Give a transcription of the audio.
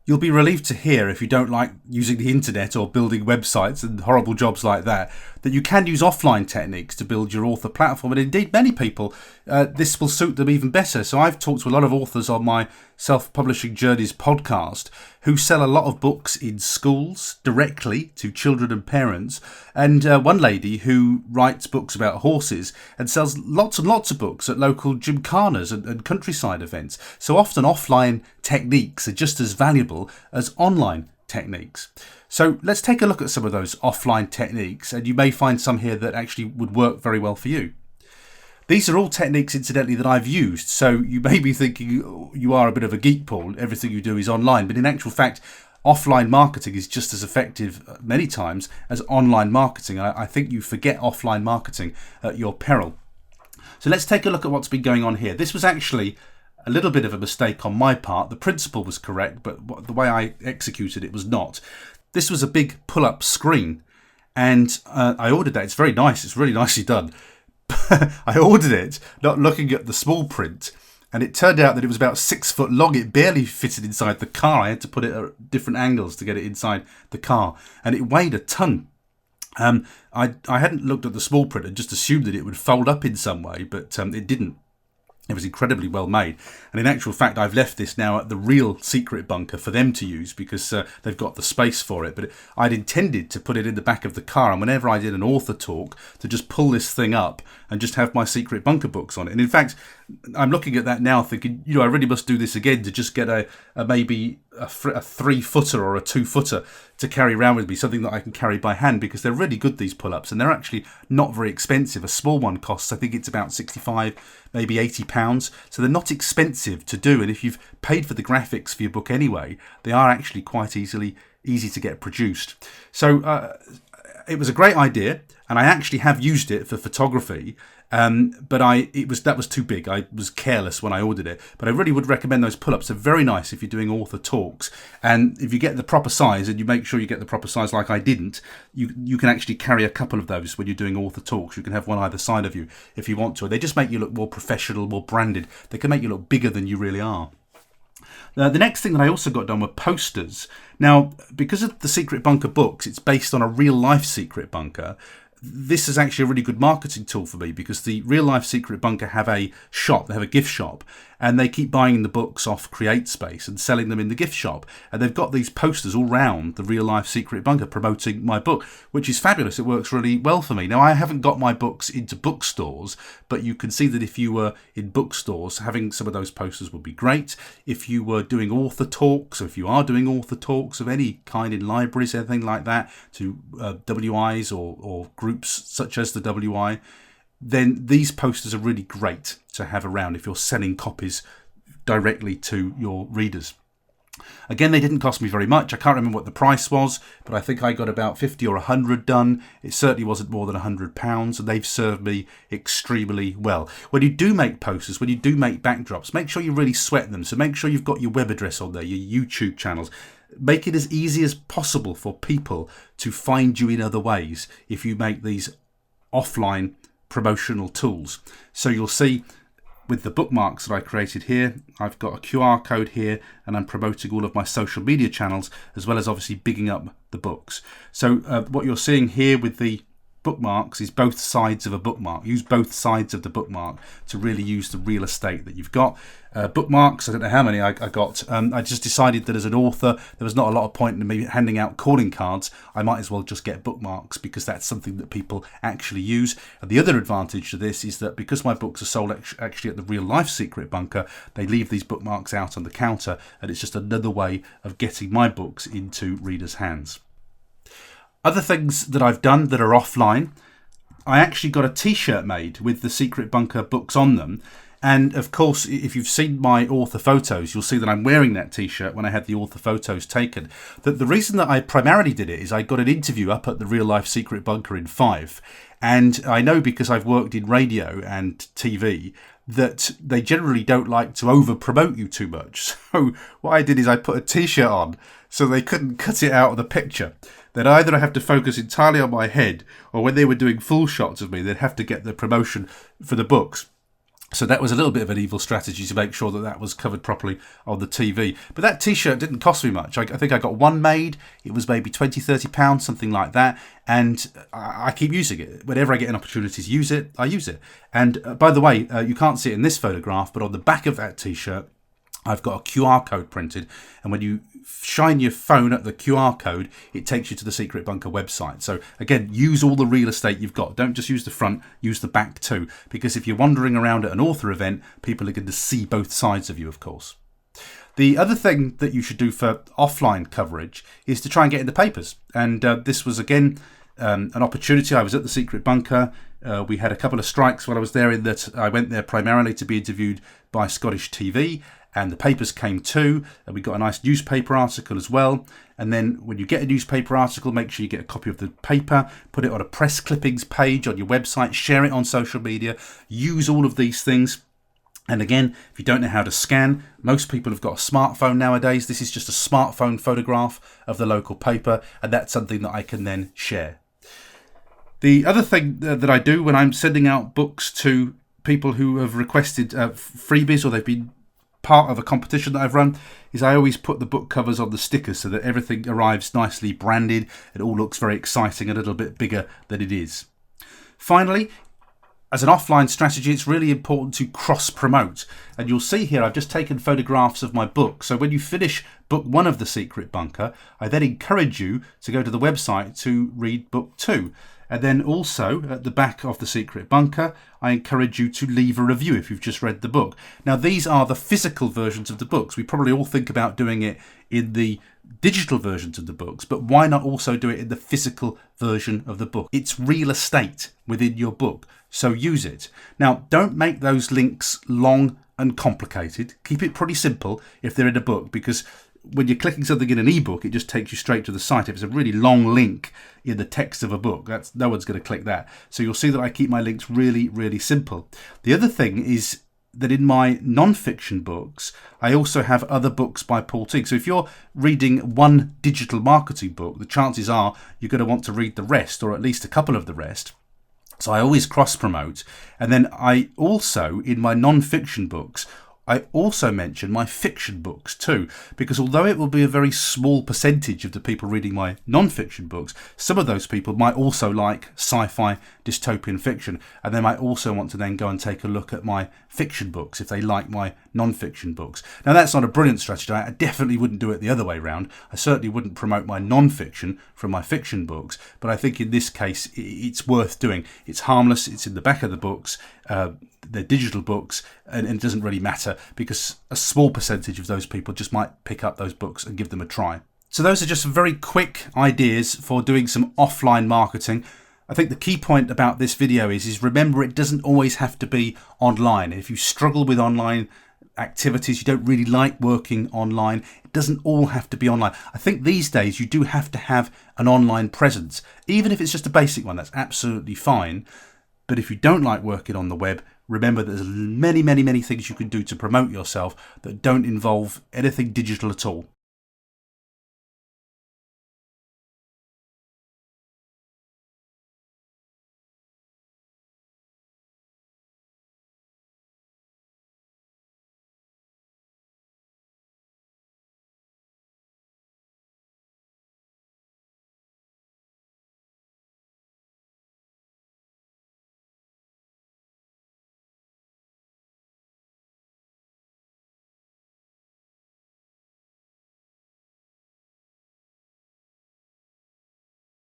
You'll be relieved to hear, if you don't like using the internet or building websites and horrible jobs like that, that you can use offline techniques to build your author platform. And indeed, many people, this will suit them even better. So I've talked to a lot of authors on my Self-Publishing Journeys podcast who sell a lot of books in schools directly to children and parents. And one lady who writes books about horses and sells lots and lots of books at local gymkhanas and countryside events. So often offline techniques are just as valuable as online techniques. So let's take a look at some of those offline techniques, and you may find some here that actually would work very well for you. These are all techniques, incidentally, that I've used. So you may be thinking you are a bit of a geek, Paul. Everything you do is online. But in actual fact, offline marketing is just as effective many times as online marketing. I think you forget offline marketing at your peril. So let's take a look at what's been going on here. This was actually a little bit of a mistake on my part. The principle was correct, but the way I executed it was not. This was a big pull-up screen, and I ordered that. It's very nice. It's really nicely done. I ordered it not looking at the small print, and it turned out that it was about 6 foot long. It barely fitted inside the car. I had to put it at different angles to get it inside the car, and it weighed a ton. I hadn't looked at the small print and just assumed that it would fold up in some way, but it didn't. It was incredibly well made. And in actual fact, I've left this now at the real secret bunker for them to use because they've got the space for it. But I'd intended to put it in the back of the car, and whenever I did an author talk, to just pull this thing up and just have my secret bunker books on it. And in fact, I'm looking at that now thinking, I really must do this again to just get maybe a 3-footer or a 2-footer to carry around with me, something that I can carry by hand, because they're really good, these pull-ups, and they're actually not very expensive. A small one costs, I think it's about 65, maybe £80, so they're not expensive to do. And if you've paid for the graphics for your book anyway, they are actually quite easy to get produced. So it was a great idea, and I actually have used it for photography. But that was too big. I was careless when I ordered it. But I really would recommend those pull-ups. They're very nice if you're doing author talks. And if you get the proper size, and you make sure you get the proper size like I didn't, you can actually carry a couple of those when you're doing author talks. You can have one either side of you if you want to. They just make you look more professional, more branded. They can make you look bigger than you really are. The next thing that I also got done were posters. Now, because of the Secret Bunker books, it's based on a real-life Secret Bunker. This is actually a really good marketing tool for me, because the Real Life Secret Bunker have a shop, they have a gift shop, and they keep buying the books off CreateSpace and selling them in the gift shop. And they've got these posters all round the Real Life Secret Bunker promoting my book, which is fabulous. It works really well for me. Now, I haven't got my books into bookstores, but you can see that if you were in bookstores, having some of those posters would be great. If you were doing author talks, or if you are doing author talks of any kind in libraries, anything like that, to WIs or groups such as the WI, then these posters are really great to have around if you're selling copies directly to your readers. Again, they didn't cost me very much. I can't remember what the price was, but I think I got about 50 or 100 done. It certainly wasn't more than £100, and they've served me extremely well. When you do make posters, when you do make backdrops, make sure you really sweat them. So make sure you've got your web address on there, your YouTube channels. Make it as easy as possible for people to find you in other ways if you make these offline promotional tools. So you'll see with the bookmarks that I created here, I've got a QR code here, and I'm promoting all of my social media channels, as well as obviously bigging up the books. So what you're seeing here with the bookmarks is both sides of a bookmark. Use both sides of the bookmark to really use the real estate that you've got. Bookmarks, I don't know how many I got. I just decided that as an author, there was not a lot of point in me handing out calling cards. I might as well just get bookmarks, because that's something that people actually use. And the other advantage to this is that because my books are sold actually at the Real Life Secret Bunker, they leave these bookmarks out on the counter, and it's just another way of getting my books into readers' hands. Other things that I've done that are offline, I actually got a t-shirt made with the Secret Bunker books on them. And of course, if you've seen my author photos, you'll see that I'm wearing that t-shirt when I had the author photos taken. The reason that I primarily did it is I got an interview up at the Real Life Secret Bunker in Fife. And I know, because I've worked in radio and TV, that they generally don't like to over-promote you too much. So what I did is I put a t-shirt on so they couldn't cut it out of the picture. Then either I have to focus entirely on my head, or when they were doing full shots of me, they'd have to get the promotion for the books. So that was a little bit of an evil strategy to make sure that that was covered properly on the TV. But that t-shirt didn't cost me much. I think I got one made. It was maybe £20-30, something like that. And I keep using it. Whenever I get an opportunity to use it, I use it. And by the way, you can't see it in this photograph, but on the back of that t-shirt, I've got a QR code printed, and when you shine your phone at the QR code, it takes you to the Secret Bunker website. So again, use all the real estate you've got. Don't just use the front, use the back too, because if you're wandering around at an author event, people are going to see both sides of you, of course. The other thing that you should do for offline coverage is to try and get in the papers. And this was, again, an opportunity. I was at the Secret Bunker. We had a couple of strikes while I was there, in that I went there primarily to be interviewed by Scottish TV, and the papers came too, and we got a nice newspaper article as well. And then when you get a newspaper article, make sure you get a copy of the paper, put it on a press clippings page on your website, share it on social media, use all of these things. And again, if you don't know how to scan, most people have got a smartphone nowadays. This is just a smartphone photograph of the local paper, and that's something that I can then share. The other thing that I do when I'm sending out books to people who have requested freebies, or they've been part of a competition that I've run, is I always put the book covers on the stickers so that everything arrives nicely branded. It all looks very exciting, a little bit bigger than it is. Finally, as an offline strategy, it's really important to cross-promote. And you'll see here I've just taken photographs of my book. So when you finish book 1 of The Secret Bunker, I then encourage you to go to the website to read book 2. And then also at the back of The Secret Bunker, I encourage you to leave a review if you've just read the book. Now, these are the physical versions of the books. We probably all think about doing it in the digital versions of the books, but why not also do it in the physical version of the book? It's real estate within your book, so use it. Now, don't make those links long and complicated. Keep it pretty simple if they're in a book, because when you're clicking something in an ebook, it just takes you straight to the site. If it's a really long link in the text of a book, no one's going to click that. So you'll see that I keep my links really, really simple. The other thing is that in my non-fiction books, I also have other books by Paul Teague. So if you're reading one digital marketing book, the chances are you're going to want to read the rest, or at least a couple of the rest. So I always cross-promote. And then I also, in my non-fiction books, I also mention my fiction books too, because although it will be a very small percentage of the people reading my non-fiction books, some of those people might also like sci-fi dystopian fiction, and they might also want to then go and take a look at my fiction books if they like my non-fiction books. Now, that's not a brilliant strategy. I definitely wouldn't do it the other way around. I certainly wouldn't promote my non-fiction from my fiction books, but I think in this case it's worth doing. It's harmless, it's in the back of the books, they're digital books, and it doesn't really matter because a small percentage of those people just might pick up those books and give them a try. So those are just some very quick ideas for doing some offline marketing. I think the key point about this video is remember, it doesn't always have to be online. If you struggle with online activities, you don't really like working online, it doesn't all have to be online. I think these days you do have to have an online presence. Even if it's just a basic one, that's absolutely fine. But if you don't like working on the web, remember there's many, many, many things you can do to promote yourself that don't involve anything digital at all.